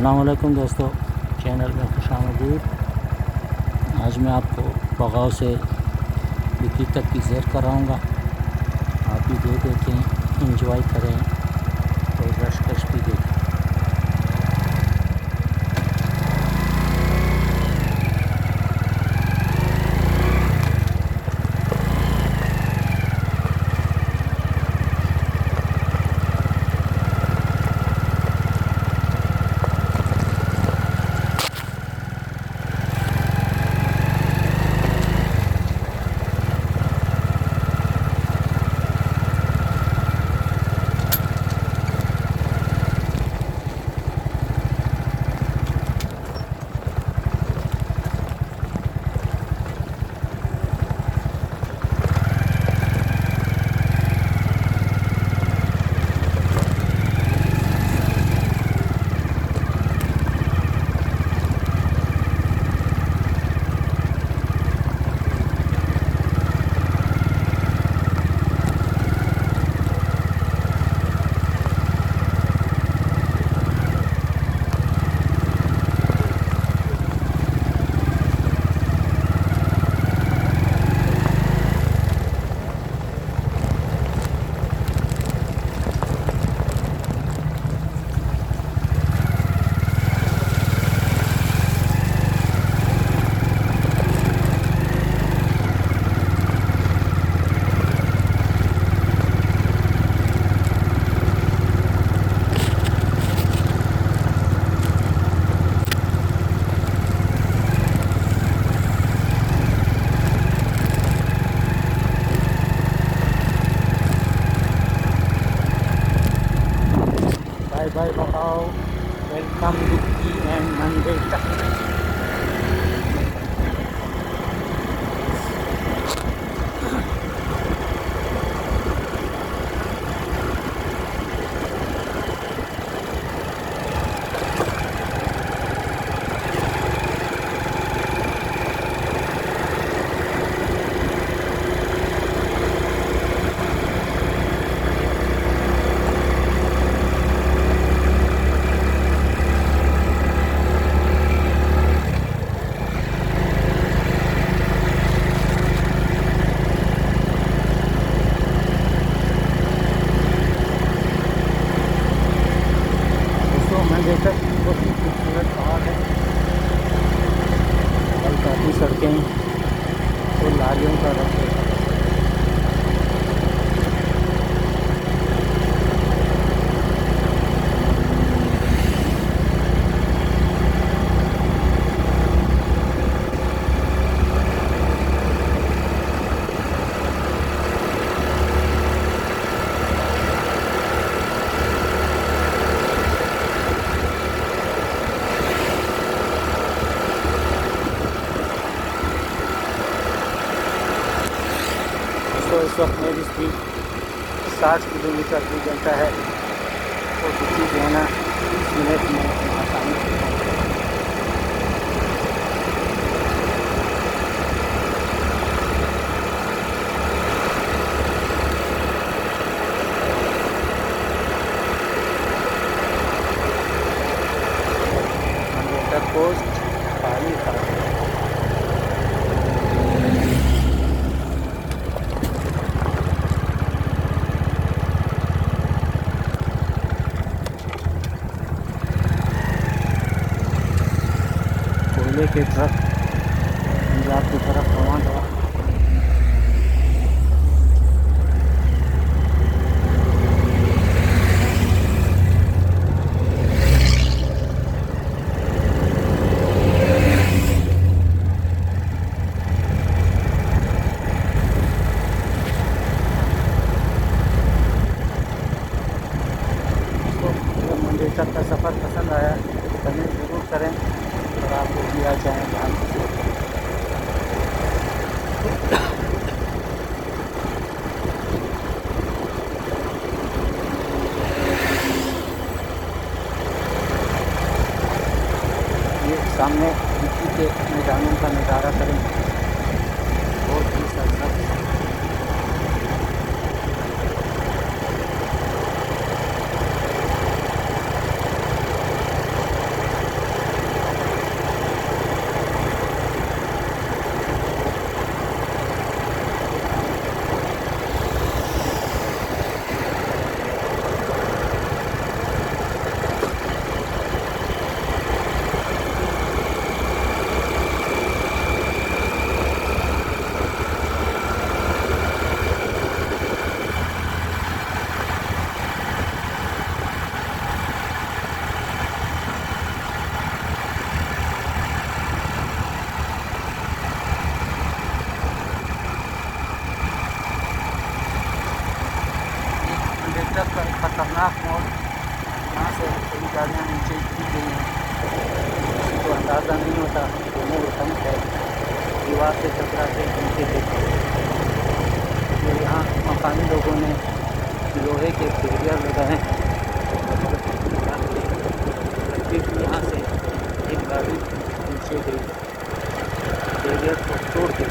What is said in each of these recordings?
अस्सलाम वालेकुम दोस्तों, चैनल में खुशामदीद। आज मैं आपको बगाव से बिक्की तक की सैर कराऊंगा। आप भी देखें, एंजॉय करें और रशकश भी देखें। बाय बाय बगाव, वेलकम बिक्की एंड मंडेटा। मंडेटा बहुत ही खूबसूरत पहाड़ है और काफ़ी सड़कें और लारियों का रंग है। तो इस वक्त मेरी स्पीड 60 किलोमीटर प्रति घंटा है, तो बिक्की जो है ना 30 मिनट में आसानी से पोस्ट पानी था। कोयले के ट्रक पंजाब की तरफ रवाना हुआ। मंडेटा का सफ़र पसंद आया तो कमेंट ज़रूर करें और आपको दिया जाए ध्यान से। ये सामने बिक्की के मैदानों का नज़ारा करें, बहुत ही सरसब्ज़। कितना नीचे गिर गई हैं, किसी को अंदाज़ा नहीं होता। दोनों एकदम है दीवार से टकरा के नीचे गिर गए। तो यहाँ मकानी लोगों ने लोहे के बैरियर लगाए हैं ताकि यहाँ से एक गाड़ी नीचे गई, बैरियर को तोड़ दी।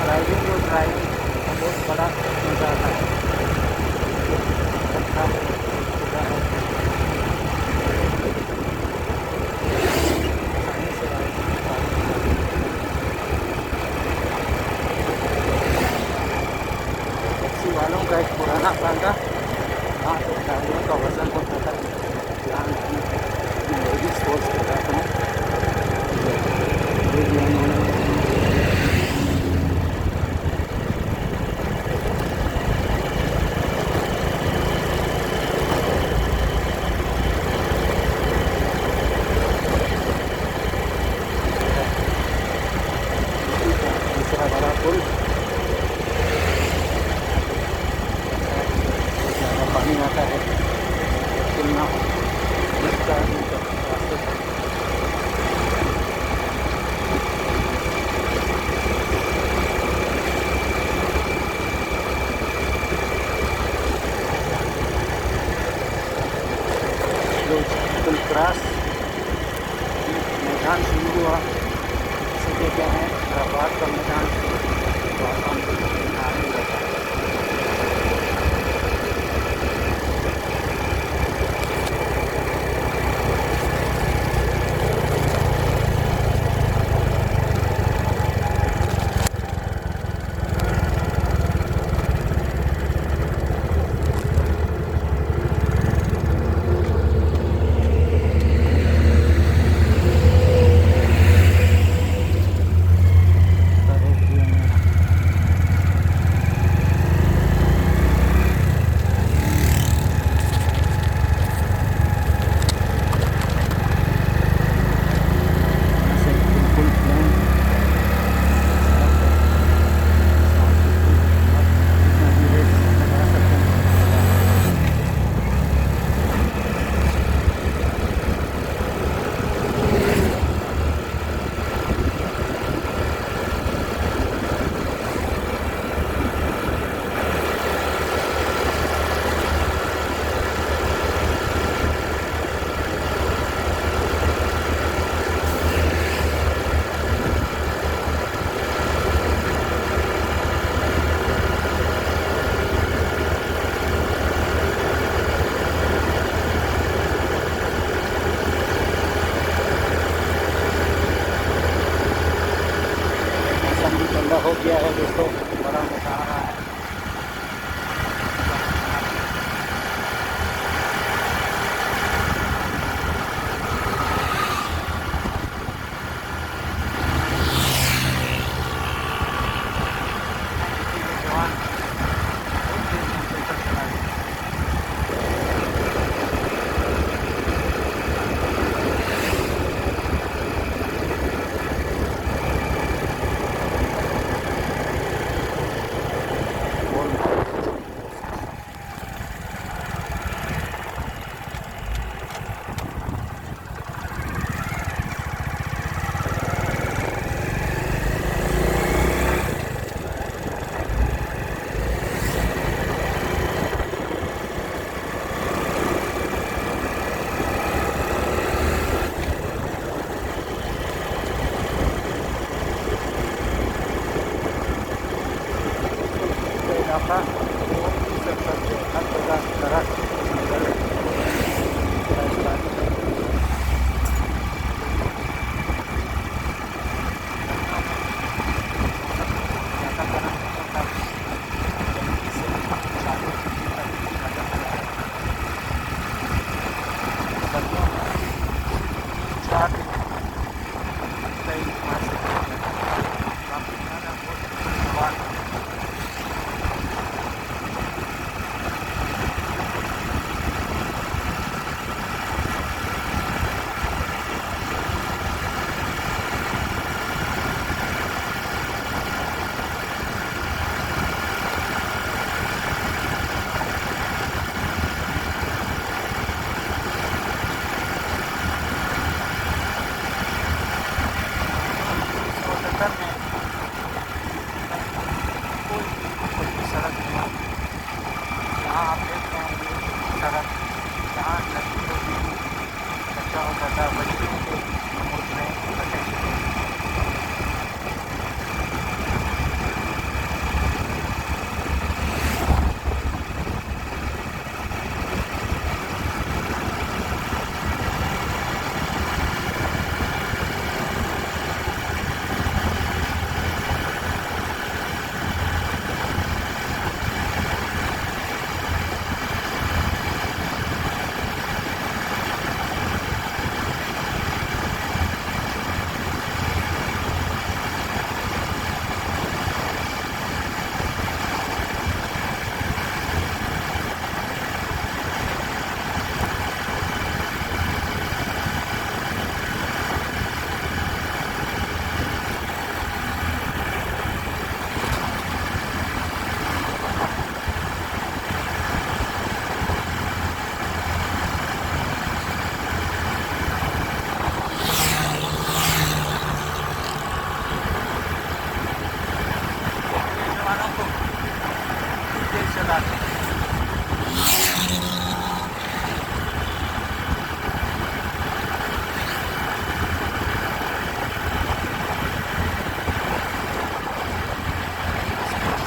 राइडिंग और ड्राइविंग का बहुत बड़ा मज़ा आता है। अच्छा होता है, आसानी से राइडिंग टैक्सी वालों का एक पुराना फंडा, वहाँ पे गाड़ियों का वजन होता था, यहाँ लेडीज फोर्स के साथ में दूसरा बड़ा पुल, ज़्यादा पानी आता है पुल ना हो रास्ते पर। है दोस्तों, बड़ा मज़ा आ रहा है। इलाका वो सेक्टर से हर जगह सड़क नजर आप देख रहे हैं ये सड़क जहाँ लड़की होती थी, बच्चा होता था, बच्चों के मुझमें बचे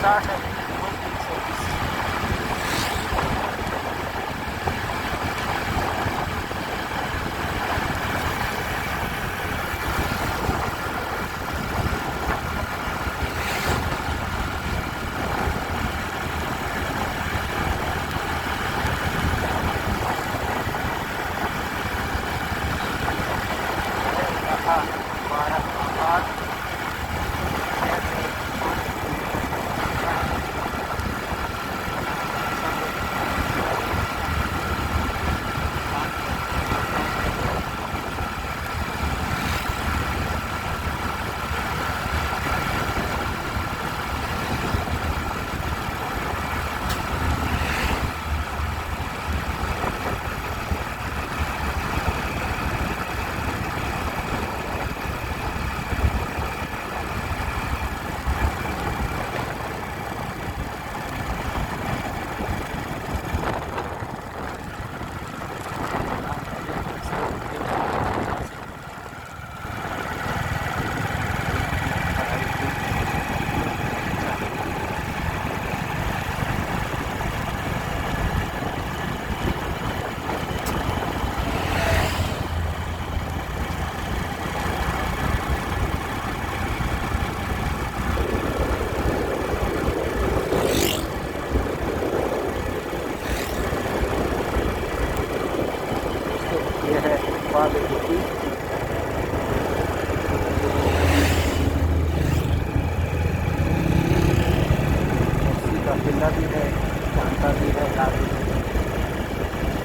साठ है। जिंदा भी है, जानता भी है, ला भी है।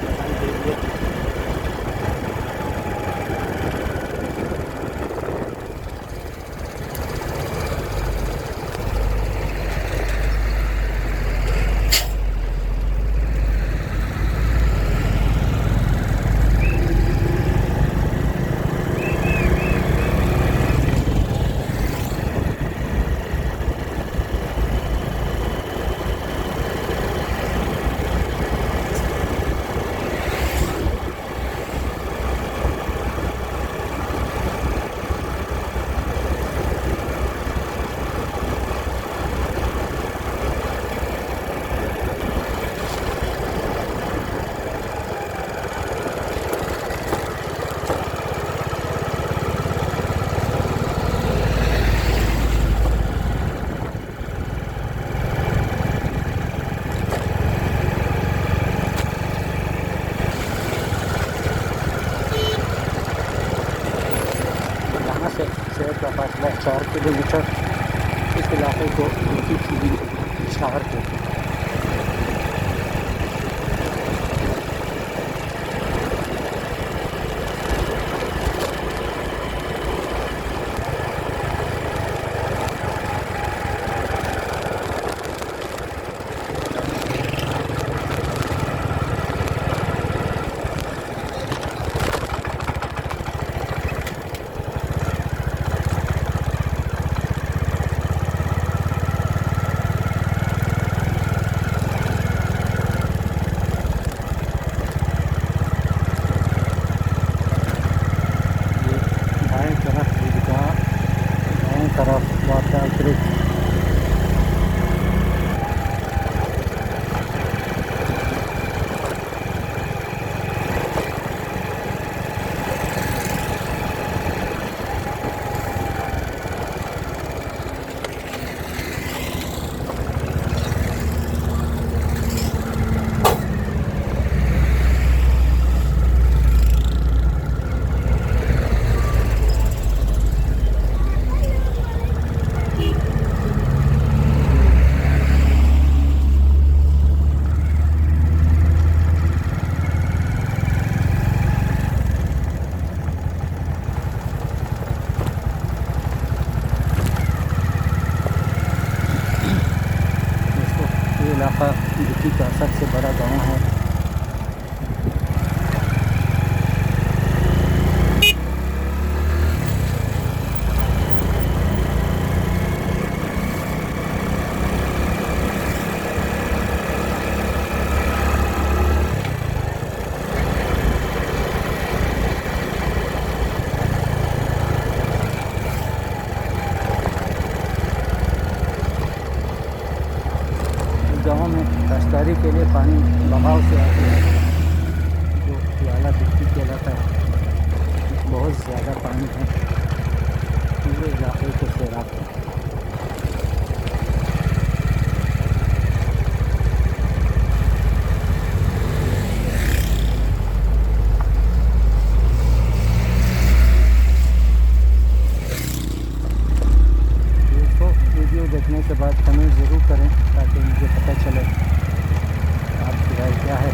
दिखाई दे रही है। यहाँ से शहर का फासला 4 किलोमीटर। इस इलाके को उल्टी सीधी शहर के दाएं तरफ ईदगाह, दाएं तरफ वाक़ा ब्रिज। दोस्तों ये इलाका यूपी का सबसे बड़ा गांव है। गाँव में काश्तकारी के लिए पानी बहाव से आती है, जो लाला दिखती कहलाता है। बहुत ज़्यादा पानी है, पूरे इलाके को सैराब है। वीडियो देखने के बाद कमेंट ज़रूर करें ताकि मुझे पता चले आपकी राय क्या है।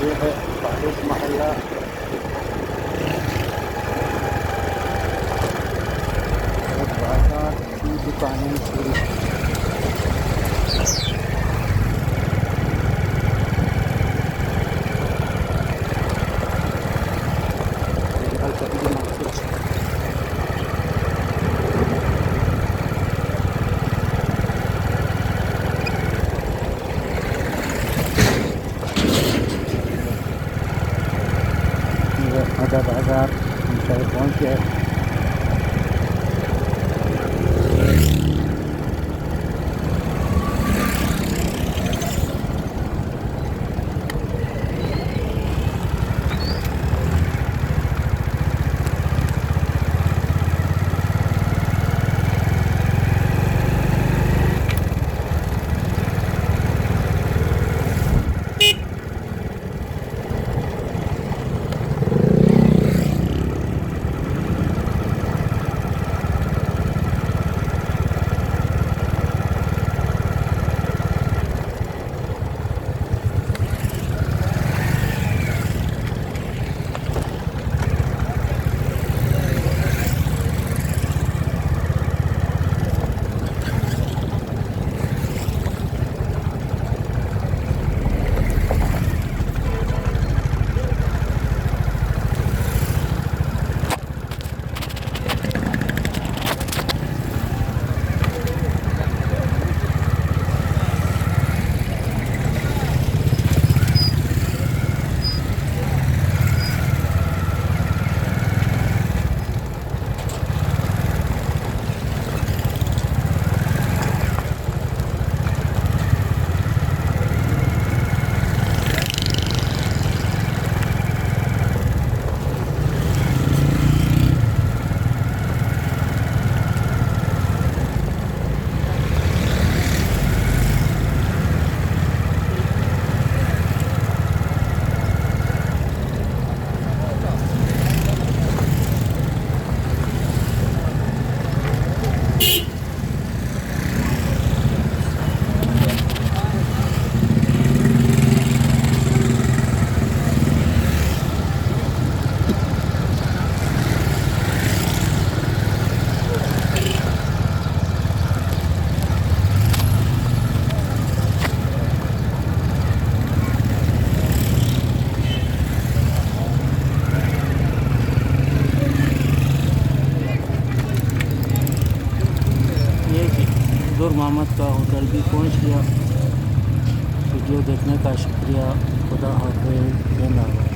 ये है फारूक मोहल्ला। और बाजार की दुकानें पूरी आधा बाजार हम शहर पहुँच गए। नूर मोहम्मद का होटल भी पहुंच गया। वीडियो देखने का शुक्रिया। खुदा हाफिज़।